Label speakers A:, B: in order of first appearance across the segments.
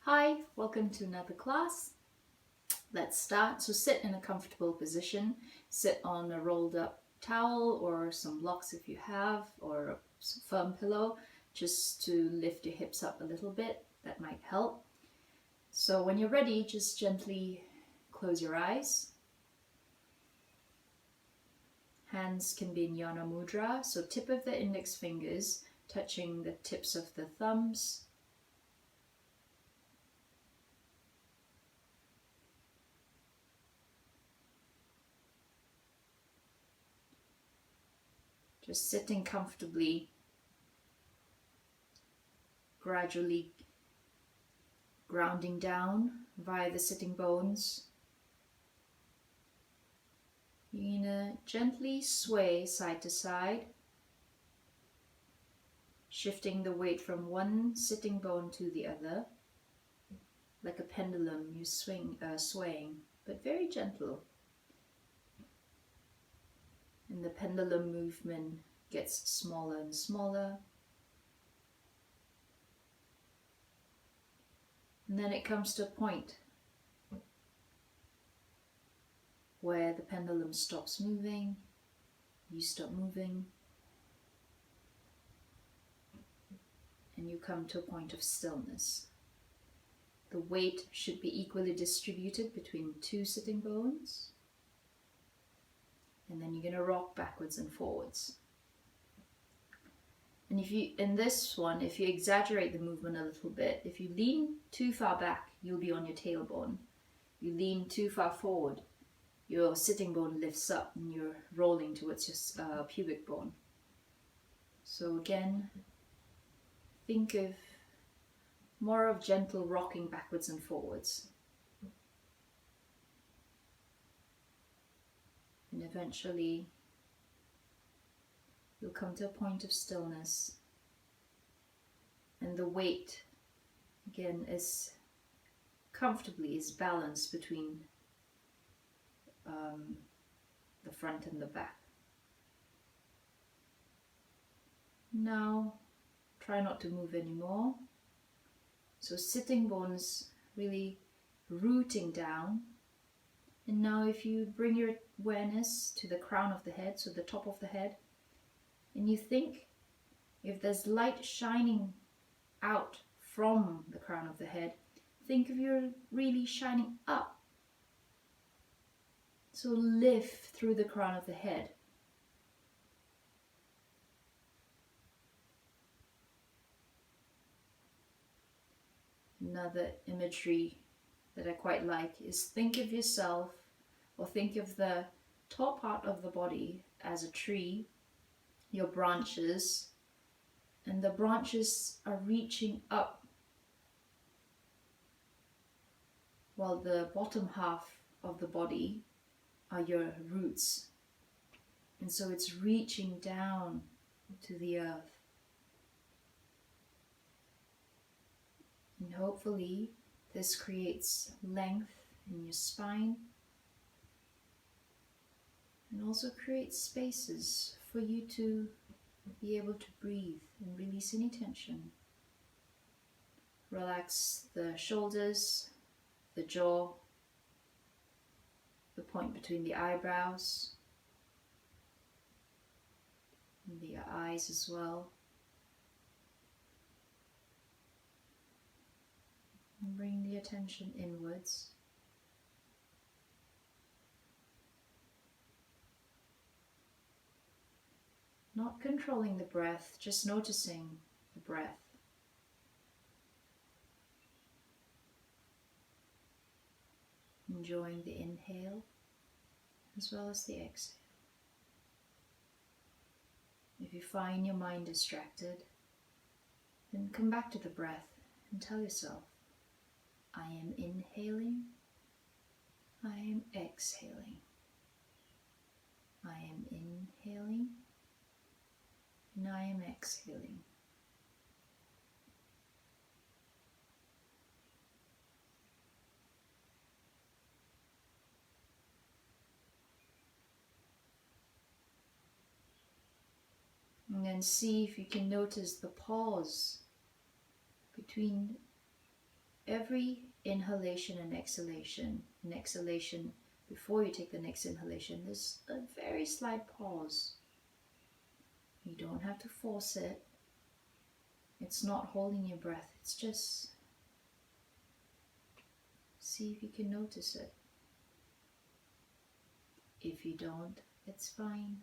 A: Hi, welcome to another class. Let's start. So sit in a comfortable position. Sit on a rolled up towel or some blocks if you have, or a firm pillow, just to lift your hips up a little bit. That might help. So when you're ready, just gently close your eyes. Hands can be in Yana Mudra, so tip of the index fingers touching the tips of the thumbs. Just sitting comfortably, gradually grounding down via the sitting bones. You're going to gently sway side to side, shifting the weight from one sitting bone to the other. Like a pendulum, you swaying, but very gentle. And the pendulum movement gets smaller and smaller. And then it comes to a point where the pendulum stops moving, you stop moving, and you come to a point of stillness. The weight should be equally distributed between two sitting bones. And then you're going to rock backwards and forwards. And in this one, if you exaggerate the movement a little bit, if you lean too far back, you'll be on your tailbone. You lean too far forward, your sitting bone lifts up and you're rolling towards your pubic bone. So again, think of more of gentle rocking backwards and forwards. And eventually you'll come to a point of stillness, and the weight again is balanced between the front and the back. Now try not to move anymore. So sitting bones really rooting down. And now if you bring your awareness to the crown of the head, so the top of the head, and you think if there's light shining out from the crown of the head, think of you're really shining up. So lift through the crown of the head. Another imagery that I quite like is think of yourself, or think of the top part of the body as a tree, your branches, and the branches are reaching up while the bottom half of the body are your roots. And so it's reaching down to the earth. And hopefully this creates length in your spine and also creates spaces for you to be able to breathe and release any tension. Relax the shoulders, the jaw, the point between the eyebrows, and the eyes as well. And bring the attention inwards. Not controlling the breath, just noticing the breath. Enjoying the inhale as well as the exhale. If you find your mind distracted, then come back to the breath and tell yourself, I am inhaling, I am exhaling. I am inhaling, and I am exhaling. And then see if you can notice the pause between every inhalation and exhalation before you take the next inhalation, there's a very slight pause. You don't have to force it. It's not holding your breath. It's just see if you can notice it. If you don't, it's fine.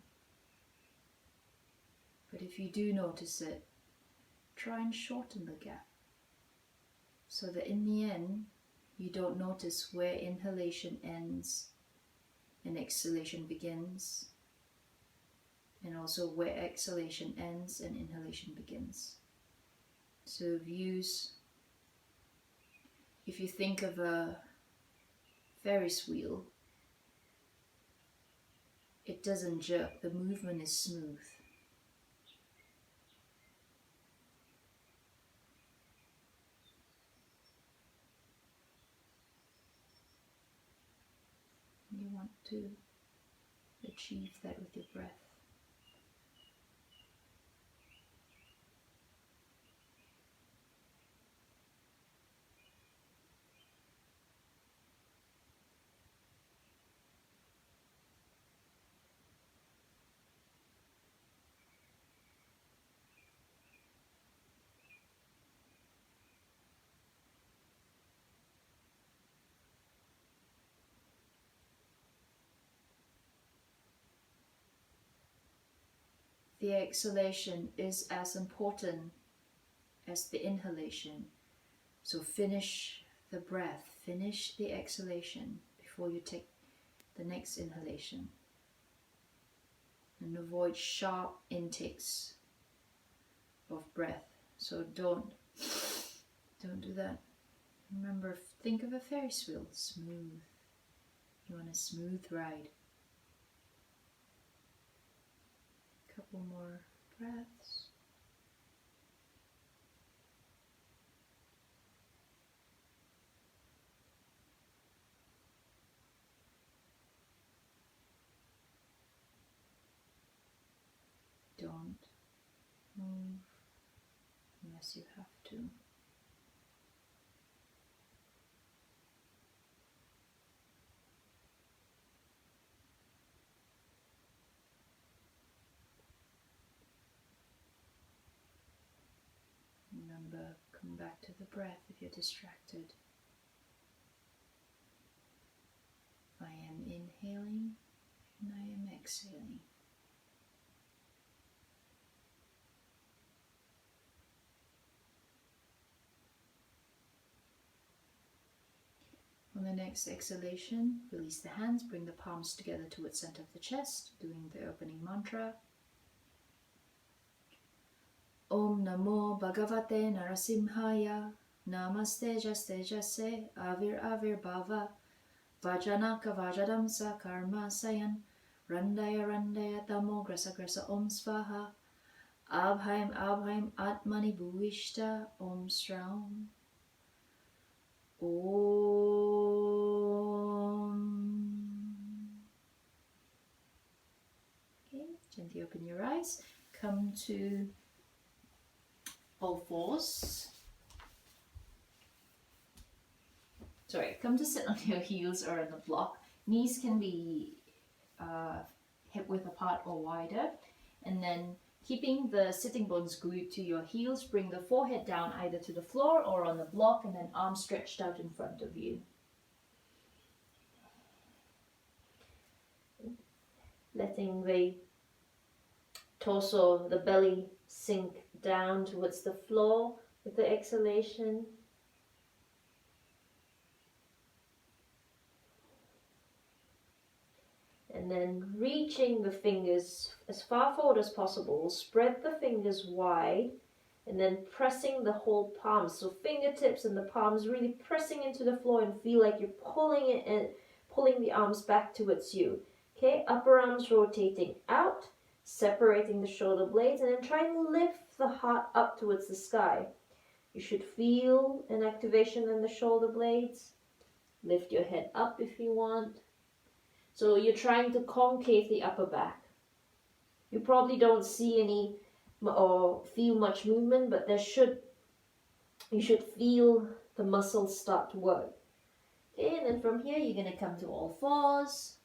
A: But if you do notice it, try and shorten the gap so that in the end you don't notice where inhalation ends and exhalation begins, and also where exhalation ends and inhalation begins. So if you think of a Ferris wheel, it doesn't jerk, the movement is smooth. You want to achieve that with your breath. The exhalation is as important as the inhalation. So finish the breath, finish the exhalation before you take the next inhalation. And avoid sharp intakes of breath. So don't do that. Remember, think of a Ferris wheel, smooth. You want a smooth ride. Couple more breaths. Don't move unless you have to. Remember, come back to the breath if you're distracted. I am inhaling and I am exhaling. On the next exhalation, release the hands, bring the palms together towards the center of the chest, doing the opening mantra. Om Namo Bhagavate Narasimhaya, Namaste Jaste Jase, Avir Avir Bhava, Vajanaka Vajadamsa Karma Sayan, Randaya Randaya Tamo Grasa Grasa Om Svaha, Abhaim Abhaim Atmani Bhuvishta Om Sraum. Om. Okay, gently open your eyes. Come to all fours. Come to sit on your heels or on the block. Knees can be hip width apart or wider. And then keeping the sitting bones glued to your heels, bring the forehead down either to the floor or on the block, and then arms stretched out in front of you. Letting the torso, the belly sink down towards the floor with the exhalation. And then reaching the fingers as far forward as possible, spread the fingers wide, and then pressing the whole palms. So fingertips and the palms really pressing into the floor and feel like you're pulling it and pulling the arms back towards you. Okay, upper arms rotating out, separating the shoulder blades, and then try and lift the heart up towards the sky. You should feel an activation in the shoulder blades. Lift your head up if you want. So you're trying to concave the upper back. You probably don't see any or feel much movement, but you should feel the muscles start to work. Okay, and then from here you're going to come to all fours.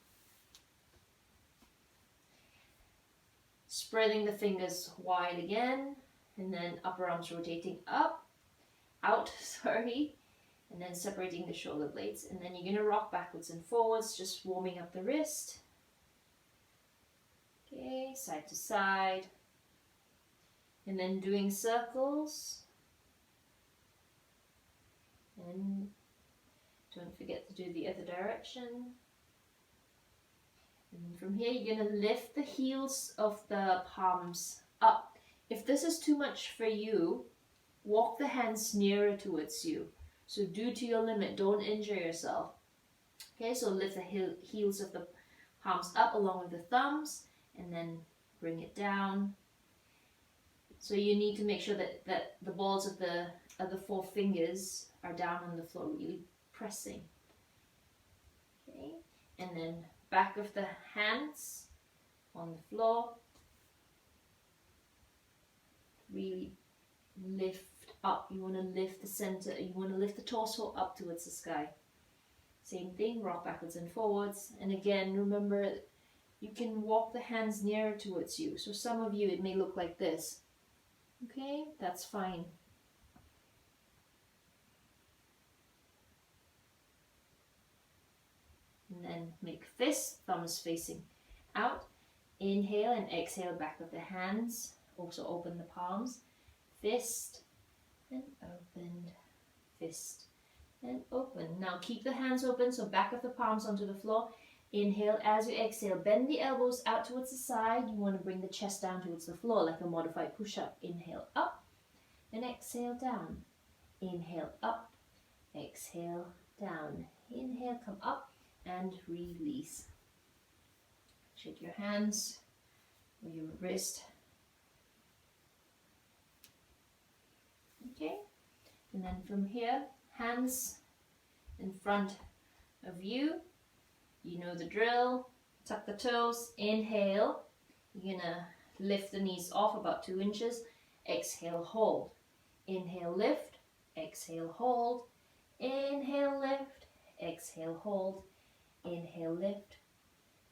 A: Spreading the fingers wide again, and then upper arms rotating out, sorry, and then separating the shoulder blades. And then you're going to rock backwards and forwards, just warming up the wrist. Okay, side to side. And then doing circles. And don't forget to do the other direction. And from here, you're going to lift the heels of the palms up. If this is too much for you, walk the hands nearer towards you. So do to your limit, don't injure yourself. Okay, so lift the heels of the palms up along with the thumbs, and then bring it down. So you need to make sure that the balls of the four fingers are down on the floor, really pressing. Okay, and then back of the hands on the floor. Really lift up. You want to lift the center, you want to lift the torso up towards the sky. Same thing, rock backwards and forwards. And again, remember, you can walk the hands nearer towards you. So some of you, it may look like this. Okay, that's fine. And then make fists, thumbs facing out. Inhale and exhale, back of the hands. Also open the palms. Fist and opened. Fist and open. Now keep the hands open, so back of the palms onto the floor. Inhale, as you exhale, bend the elbows out towards the side. You want to bring the chest down towards the floor like a modified push-up. Inhale up and exhale down. Inhale up, exhale down. Inhale, come up and release. Shake your hands or your wrist. Okay, and then from here, hands in front of you. You know the drill. Tuck the toes. Inhale. You're gonna lift the knees off about 2 inches. Exhale, hold. Inhale, lift. Exhale, hold. Inhale, lift. Exhale, hold. Inhale, lift.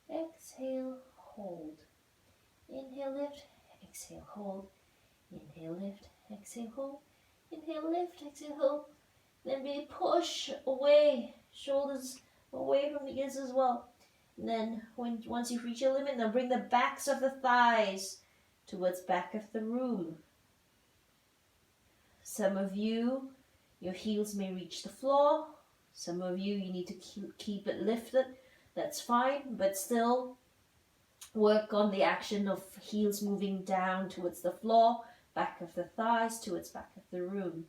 A: Exhale, hold. Inhale, lift. Exhale, hold. Inhale, lift. Exhale, hold. Inhale, lift. Exhale, hold. Then we push away, shoulders away from the ears as well. And then once you reach your limit, now bring the backs of the thighs towards back of the room. Some of you, your heels may reach the floor. Some of you, you need to keep it lifted. That's fine, but still work on the action of heels moving down towards the floor, back of the thighs towards back of the room.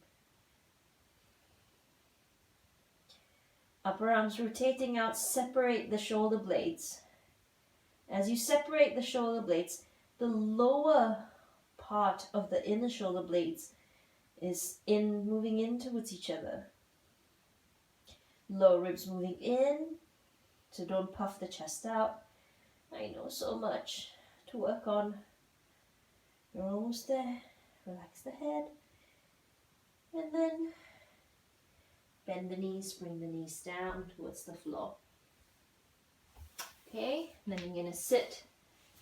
A: Upper arms rotating out, separate the shoulder blades. As you separate the shoulder blades, the lower part of the inner shoulder blades is moving in towards each other. Lower ribs moving in, so don't puff the chest out. I know so much to work on. You're almost there. Relax the head. And then bend the knees, bring the knees down towards the floor. Okay, and then you're going to sit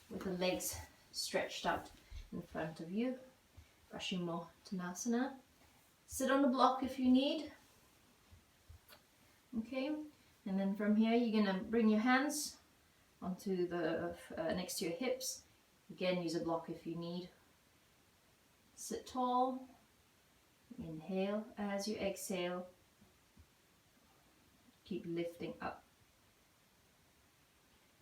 A: with the legs stretched out in front of you. Brahmasana. Sit on the block if you need. Okay, and then from here you're going to bring your hands onto the next to your hips. Again, use a block if you need. Sit tall. Inhale. As you exhale, keep lifting up.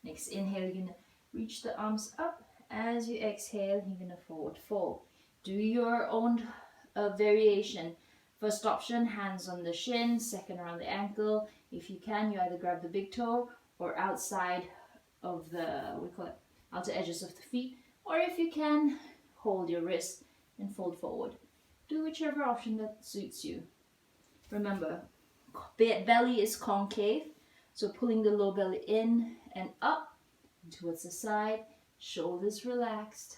A: Next inhale, you're going to reach the arms up. As you exhale, you're going to forward fold. Do your own variation. First option, hands on the shin, second around the ankle. If you can, you either grab the big toe or outside of the, outer edges of the feet. Or if you can, hold your wrist and fold forward. Do whichever option that suits you. Remember, belly is concave, so pulling the low belly in and up and towards the side, shoulders relaxed.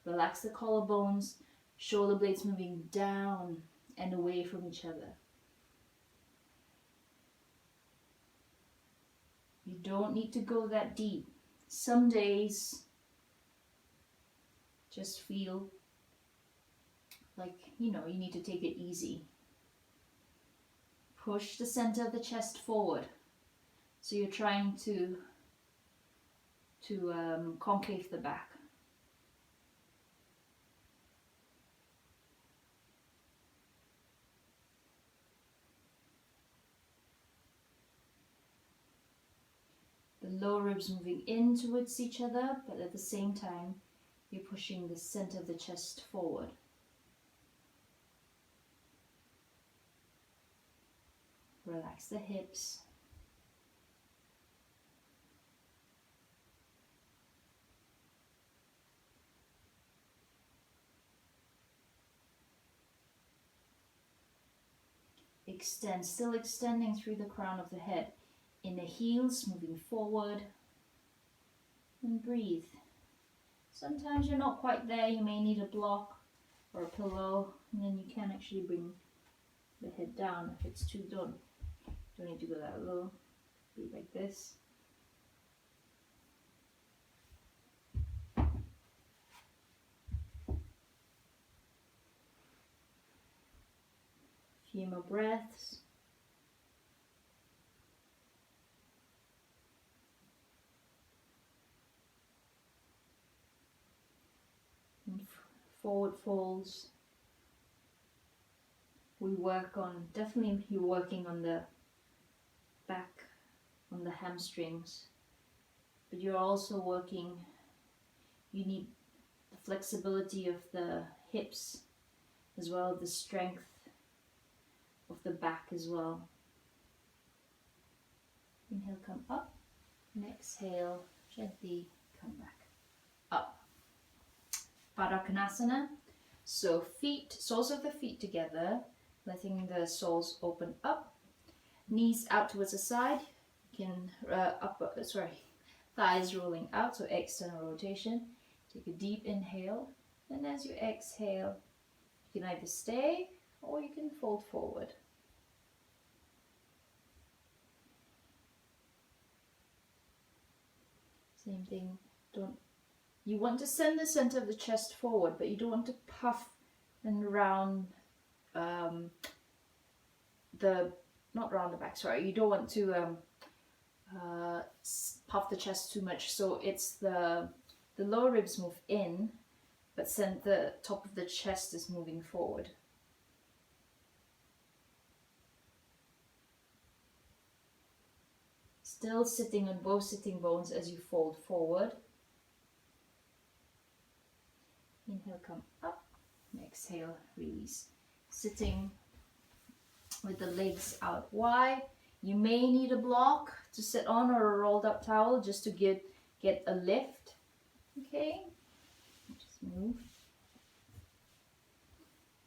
A: Relax the collarbones, shoulder blades moving down and away from each other. You don't need to go that deep. Some days just feel like, you need to take it easy. Push the center of the chest forward. So you're trying to concave the back. The lower ribs moving in towards each other, but at the same time, you're pushing the center of the chest forward. Relax the hips. Extend, still extending through the crown of the head. Inner heels moving forward. And breathe. Sometimes you're not quite there, you may need a block or a pillow, and then you can actually bring the head down if it's too low. Don't need to go that low. Be like this. Few more breaths. And forward folds. We work on, definitely you're working on the back, on the hamstrings, but you're also working, you need the flexibility of the hips as well, the strength of the back as well. Inhale, come up, and exhale, gently come back up. Baddha Konasana. So feet, soles of the feet together, letting the soles open up, knees out towards the side. You can thighs rolling out, so external rotation. Take a deep inhale, and as you exhale, you can either stay or you can fold forward. Same thing. You want to send the center of the chest forward, but you don't want to puff and round not round the back, sorry. You don't want to puff the chest too much. So it's the lower ribs move in, but send the top of the chest is moving forward. Still sitting on both sitting bones as you fold forward. Inhale, come up, and exhale, release. Sitting with the legs out wide. You may need a block to sit on or a rolled up towel just to get a lift. Okay, just move.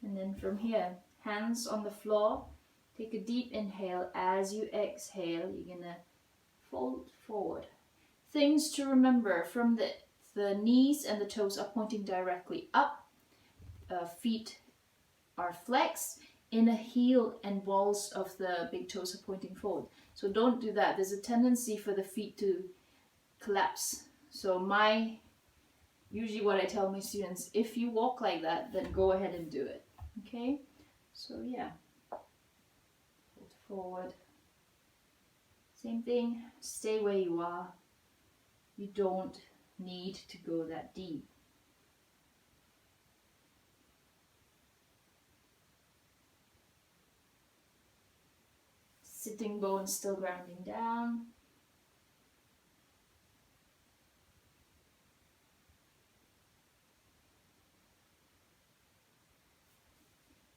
A: And then from here, hands on the floor. Take a deep inhale. As you exhale, you're gonna fold forward. Things to remember: from the knees and the toes are pointing directly up. Feet are flexed. Inner heel and balls of the big toes are pointing forward. So don't do that. There's a tendency for the feet to collapse. So usually what I tell my students, if you walk like that, then go ahead and do it. Okay? So yeah. Fold forward. Same thing. Stay where you are. You don't need to go that deep. Sitting bones still grounding down.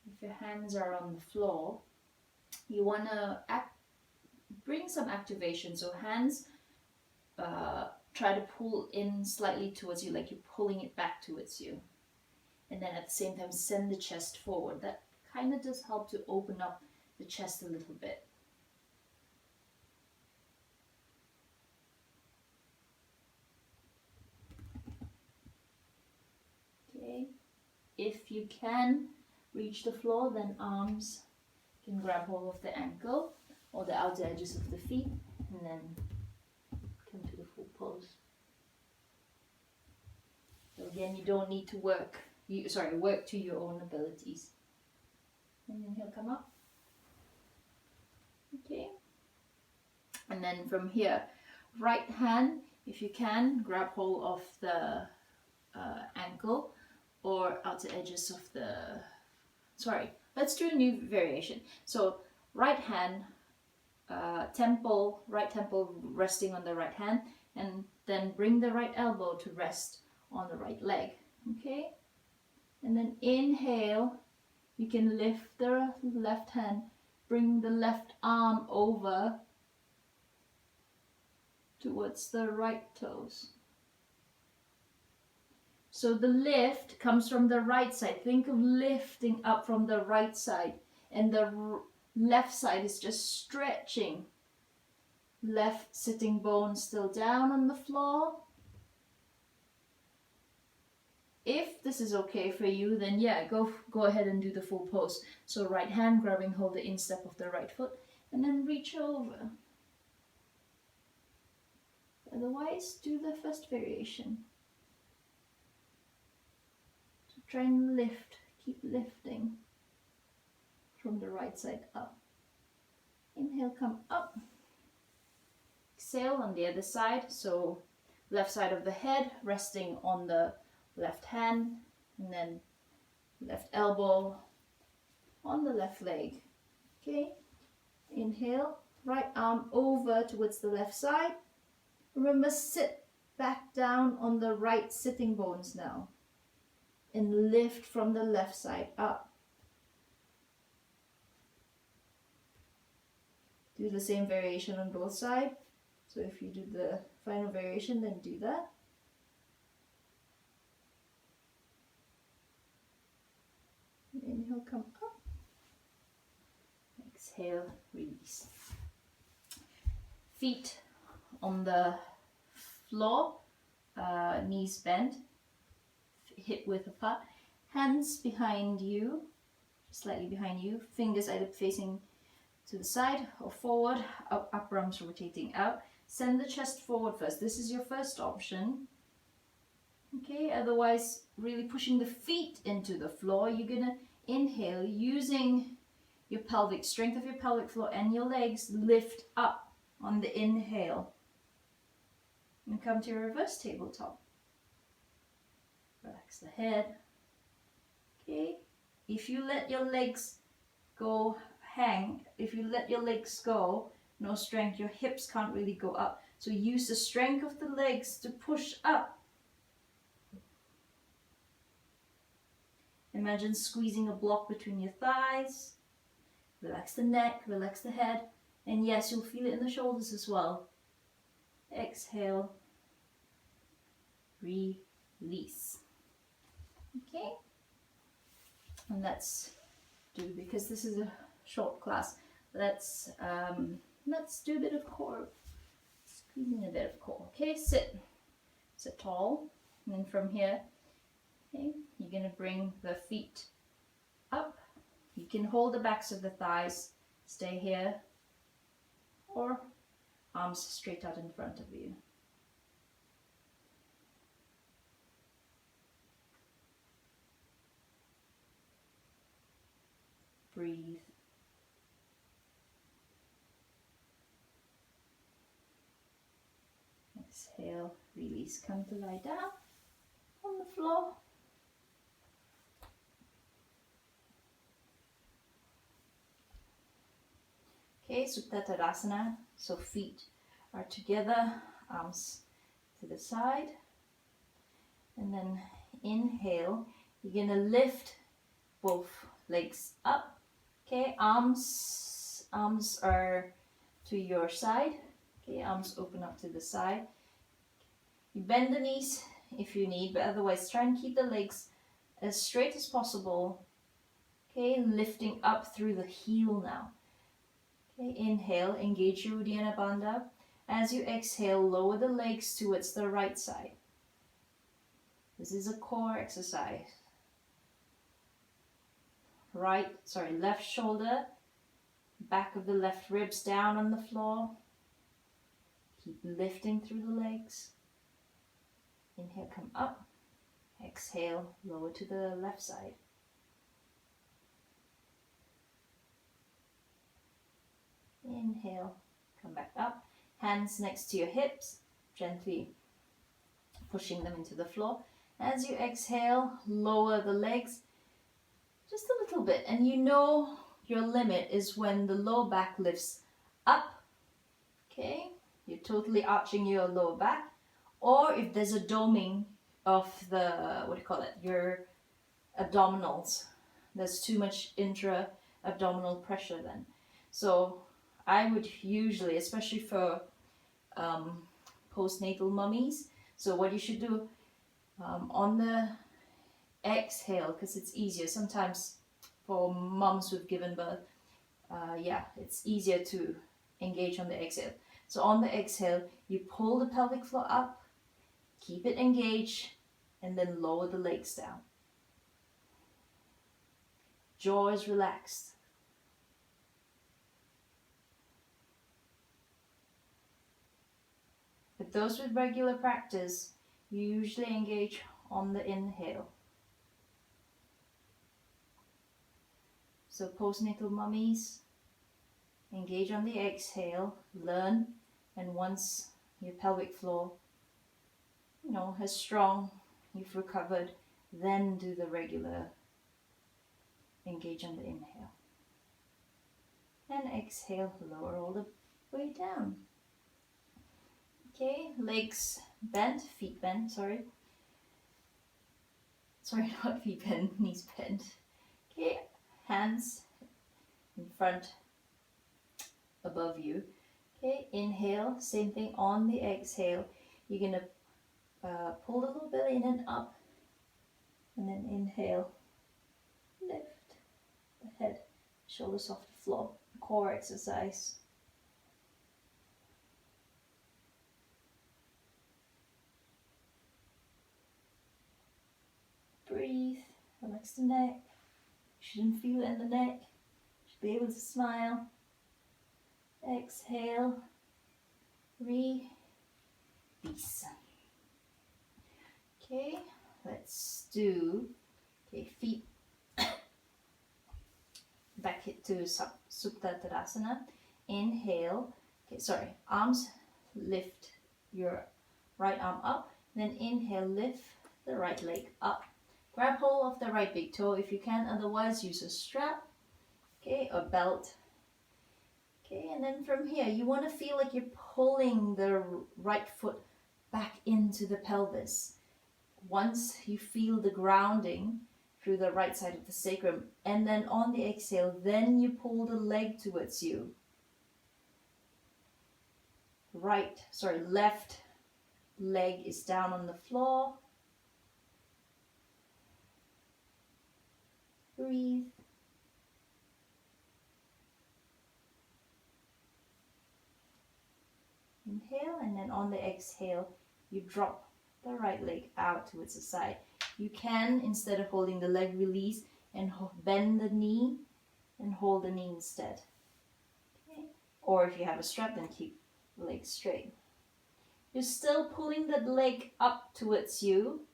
A: If your hands are on the floor, you want to bring some activation. So hands try to pull in slightly towards you, like you're pulling it back towards you. And then at the same time, send the chest forward. That kind of does help to open up the chest a little bit. Okay, if you can reach the floor, then arms can grab hold of the ankle or the outer edges of the feet, and then pose. So again, you don't need to work to your own abilities. And then he'll come up. Okay. And then from here, right hand, if you can, grab hold of the ankle or outer edges of the, let's do a new variation. So right hand, right temple resting on the right hand, and then bring the right elbow to rest on the right leg. Okay. And then inhale, you can lift the left hand, bring the left arm over towards the right toes. So the lift comes from the right side. Think of lifting up from the right side, and the left side is just stretching. Left sitting bone still down on the floor. If this is okay for you, then yeah, go ahead and do the full pose. So right hand grabbing hold the instep of the right foot, and then reach over. Otherwise, do the first variation. So try and lift, keep lifting from the right side up. Inhale, come up. Exhale on the other side, so left side of the head resting on the left hand, and then left elbow on the left leg. Okay, inhale, right arm over towards the left side. Remember, sit back down on the right sitting bones now, and lift from the left side up. Do the same variation on both sides. So if you do the final variation, then do that. Inhale, come up. Exhale, release. Feet on the floor, knees bent, hip width apart, hands behind you, slightly behind you, fingers either facing to the side or forward, upper arms rotating out. Send the chest forward first. This is your first option. Okay, otherwise really pushing the feet into the floor. You're gonna inhale using your pelvic, strength of your pelvic floor and your legs, lift up on the inhale. And come to your reverse tabletop. Relax the head. Okay, if you let your legs go, if you let your legs go, no strength, your hips can't really go up. So use the strength of the legs to push up. Imagine squeezing a block between your thighs. Relax the neck, relax the head, and yes, you'll feel it in the shoulders as well. Exhale, release. Okay, and let's do, because this is a short class, let's do a bit of core, squeezing a bit of core. Okay, sit tall, and then from here, okay, you're gonna bring the feet up. You can hold the backs of the thighs, stay here, or arms straight out in front of you. Breathe. Exhale, release. Come to lie down on the floor. Okay, Supta Tadasana. So feet are together, arms to the side. And then inhale, you're gonna lift both legs up. Okay, arms are to your side. Okay, arms open up to the side. You bend the knees if you need, but otherwise try and keep the legs as straight as possible. Okay, lifting up through the heel now. Okay, inhale, engage your Uddiyana Bandha. As you exhale, lower the legs towards the right side. This is a core exercise. Left shoulder, back of the left ribs down on the floor. Keep lifting through the legs. Inhale, come up. Exhale, lower to the left side. Inhale, come back up. Hands next to your hips, gently pushing them into the floor. As you exhale, lower the legs just a little bit. And you know your limit is when the low back lifts up. Okay, you're totally arching your lower back. Or if there's a doming of the, your abdominals, there's too much intra-abdominal pressure then. So I would usually, especially for postnatal mummies, so what you should do on the exhale, because it's easier sometimes for mums who've given birth, it's easier to engage on the exhale. So on the exhale, you pull the pelvic floor up, keep it engaged, and then lower the legs down. Jaw is relaxed. But those with regular practice, you usually engage on the inhale. So postnatal mummies, engage on the exhale, learn, and once your pelvic floor, has strong, you've recovered, then do the regular engage on the inhale. And exhale, lower all the way down. Okay, legs bent, feet bent, sorry, not feet bent, knees bent. Okay, hands in front above you. Okay, inhale, same thing on the exhale. You're going to pull the little belly in and up, and then inhale, lift the head, shoulders off the floor, core exercise. Breathe, relax the neck. Shouldn't feel it in the neck. Should be able to smile. Exhale, release. Okay, let's do feet back to Supta Tadasana. Inhale. Arms lift your right arm up. Then inhale, lift the right leg up. Grab hold of the right big toe if you can, otherwise use a strap, or belt. And then from here, you want to feel like you're pulling the right foot back into the pelvis. Once you feel the grounding through the right side of the sacrum, and then on the exhale, then you pull the leg towards you. Left leg is down on the floor. Breathe. Inhale, and then on the exhale, you drop the right leg out towards the side. You can, instead of holding the leg, release and bend the knee and hold the knee instead. Okay? Or if you have a strap, then keep the leg straight. You're still pulling the leg up towards you,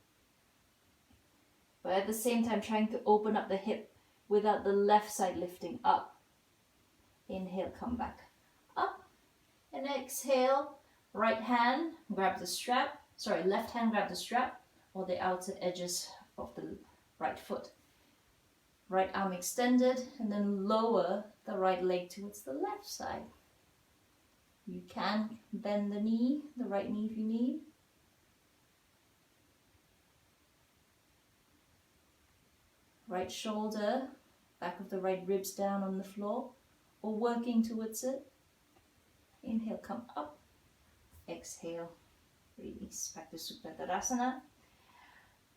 A: but at the same time trying to open up the hip without the left side lifting up. Inhale, come back up. And exhale, left hand grab the strap, or the outer edges of the right foot. Right arm extended, and then lower the right leg towards the left side. You can bend the knee, the right knee if you need. Right shoulder, back of the right ribs down on the floor, or working towards it. Inhale, come up. Exhale, release. Back to Supta Tadasana.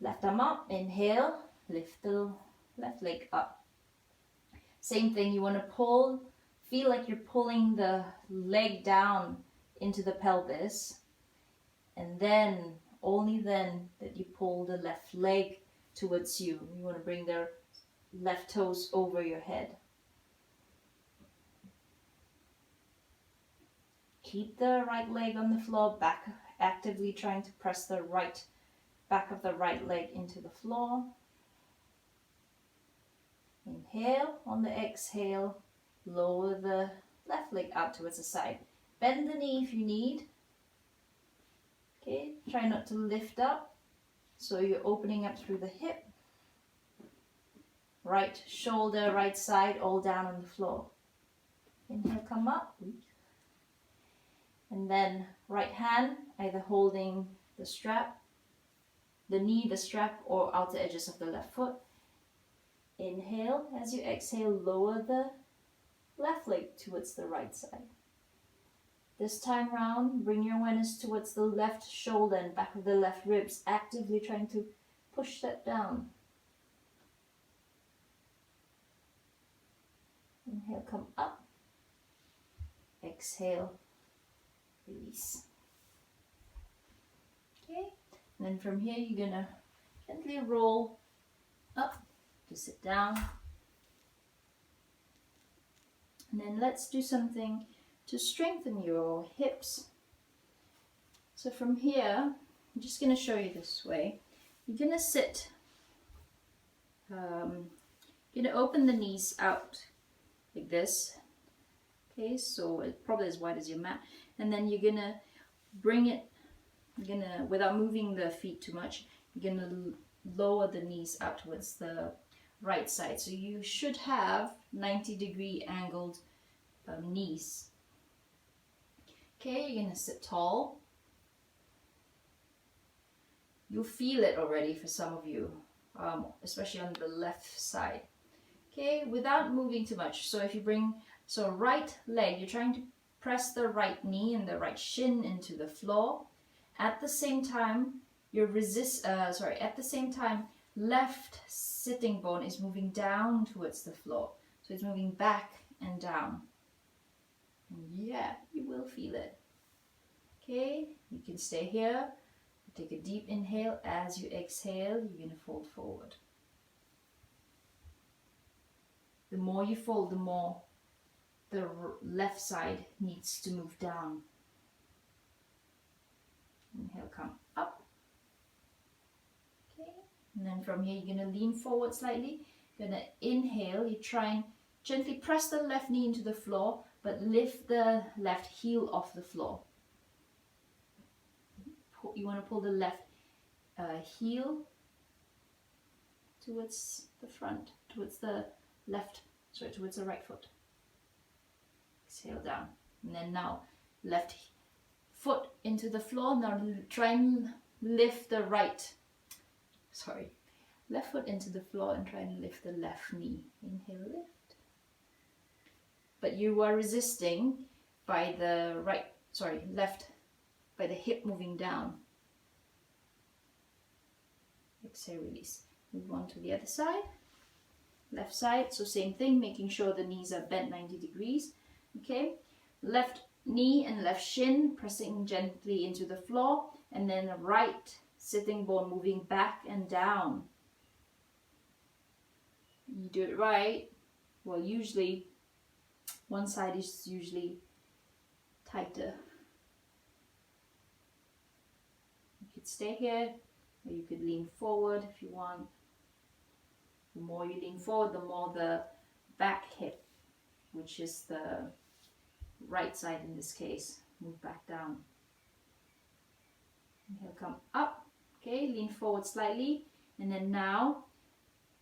A: Left arm up. Inhale, lift the left leg up. Same thing, you want to feel like you're pulling the leg down into the pelvis. And then, only then, that you pull the left leg towards you. You want to bring the left toes over your head. Keep the right leg on the floor, back actively trying to press the right back of the right leg into the floor. Inhale. On the exhale, lower the left leg out towards the side. Bend the knee if you need. Okay, try not to lift up, so you're opening up through the hip. Right shoulder, right side, all down on the floor. Inhale, come up. And then right hand, either holding the strap, the knee, the strap, or outer edges of the left foot. Inhale. As you exhale, lower the left leg towards the right side. This time round, bring your awareness towards the left shoulder and back of the left ribs, actively trying to push that down. Inhale, come up. Exhale, release. Okay, and then from here you're gonna gently roll up to sit down. And then let's do something to strengthen your hips. So from here, I'm just going to show you this way. You're going to sit, you're going to open the knees out like this. Okay, so it's probably as wide as your mat. And then you're going to bring it, without moving the feet too much, you're going to lower the knees out towards the right side. So you should have 90-degree angled knees. Okay, you're going to sit tall. You'll feel it already for some of you, especially on the left side. Okay, without moving too much. So if you bring, right leg, you're trying to press the right knee and the right shin into the floor. At the same time, at the same time, left sitting bone is moving down towards the floor. So it's moving back and down. Yeah, you will feel it. Okay, you can stay here. Take a deep inhale. As you exhale, you're going to fold forward. The more you fold, the more the left side needs to move down. Inhale, come up. Okay, and then from here, you're going to lean forward slightly. You're going to inhale. You try and gently press the left knee into the floor, but lift the left heel off the floor. You want to pull the left heel towards the front, towards the right foot. Exhale down. And then now left foot into the floor. Now try and lift the left foot into the floor and try and lift the left knee. Inhale, lift. But you are resisting by the left, by the hip moving down. Exhale, release. Move on to the other side. Left side, so same thing, making sure the knees are bent 90 degrees. Okay, left knee and left shin pressing gently into the floor, and then the right sitting bone moving back and down. You do it right. Well, usually one side is usually tighter. You could stay here, or you could lean forward if you want. The more you lean forward, the more the back hip, which is the right side in this case, move back down. Inhale, come up. Okay, lean forward slightly, and then now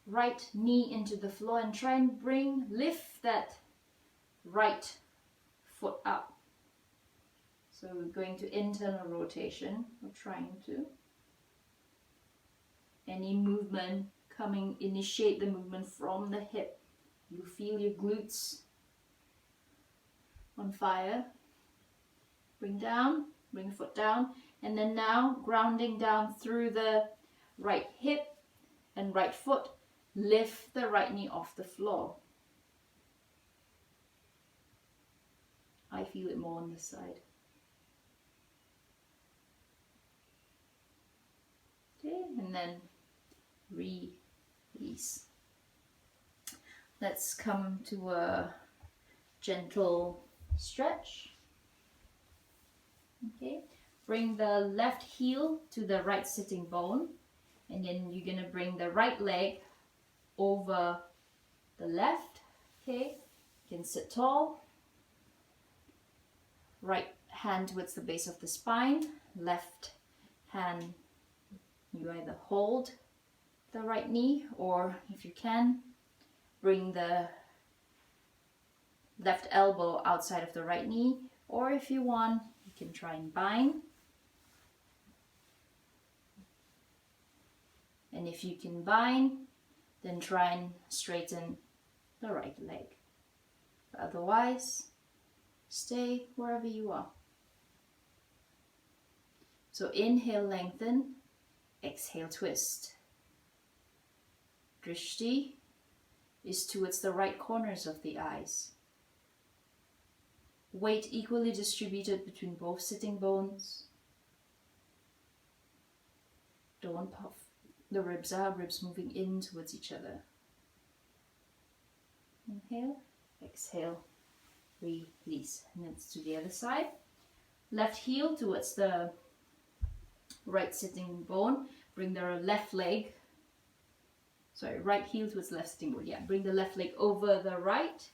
A: right knee into the floor and try and lift that right foot up. So we're going to internal rotation, or trying to. Any movement initiate the movement from the hip. You feel your glutes on fire. Bring the foot down, and then now grounding down through the right hip and right foot. Lift the right knee off the floor. I feel it more on this side. Okay, and then release. Let's come to a gentle stretch. Okay, bring the left heel to the right sitting bone, and then you're gonna bring the right leg over the left. Okay, you can sit tall. Right hand towards the base of the spine, left hand, you either hold the right knee, or if you can, bring the left elbow outside of the right knee, or if you want, you can try and bind. And if you can bind, then try and straighten the right leg. Otherwise, stay wherever you are. So inhale, lengthen, exhale, twist. Drishti is towards the right corners of the eyes. Weight equally distributed between both sitting bones. Don't puff the ribs out, ribs moving in towards each other. Inhale, exhale, release. And then it's to the other side. Left heel towards the right sitting bone. Bring the left leg, right heel towards the left sitting bone. Yeah, bring the left leg over the right.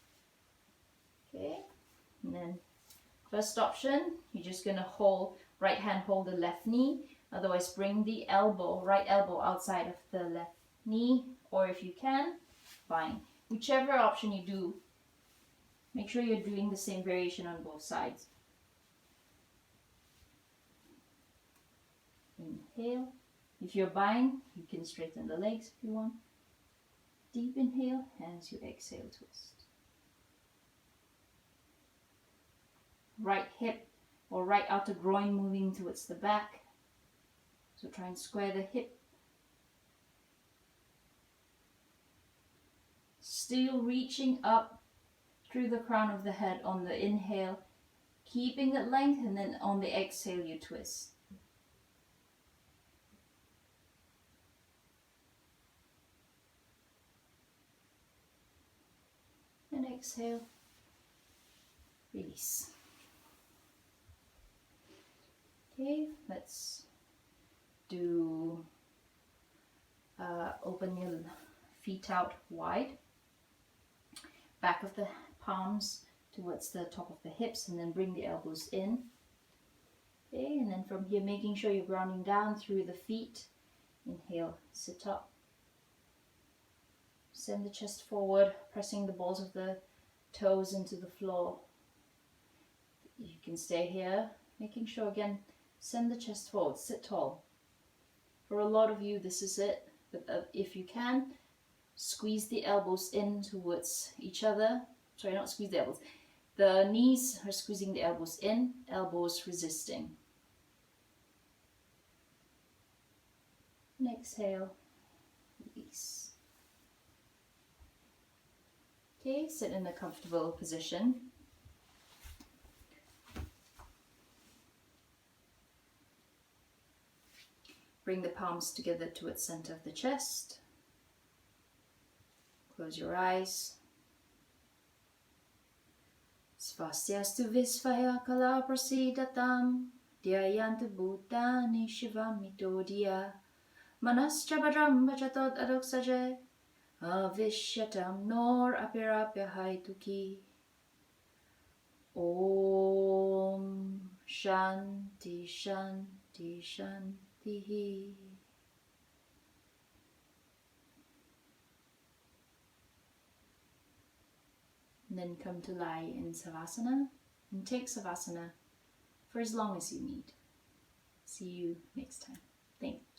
A: Okay, and then first option, you're just gonna hold, right hand hold the left knee. Otherwise, bring the elbow, right elbow outside of the left knee, or if you can, bind. Whichever option you do, make sure you're doing the same variation on both sides. Inhale. If you're bind, you can straighten the legs if you want. Deep inhale, as you exhale, twist. Right hip or right outer groin moving towards the back. So try and square the hip. Still reaching up through the crown of the head on the inhale, keeping that length, and then on the exhale you twist. And exhale, release. Okay, let's do open your feet out wide, back of the palms towards the top of the hips, and then bring the elbows in. Okay, and then from here, making sure you're grounding down through the feet. Inhale, sit up. Send the chest forward, pressing the balls of the toes into the floor. You can stay here, making sure again, send the chest forward, sit tall. For a lot of you, this is it, but if you can, squeeze the elbows in towards each other. Sorry, not squeeze the elbows. The knees are squeezing the elbows in, elbows resisting. And exhale, release. Okay, sit in a comfortable position. Bring the palms together towards the center of the chest. Close your eyes. Svastyastu visvaya kala prasidatam dhyayantu bhutani shivam mitodya manascha bhadram bhajatot adoksaje avishyatam nor apirapya haituki. Om Shanti Shanti Shanti. And then come to lie in Savasana and take Savasana for as long as you need. See you next time. Thanks.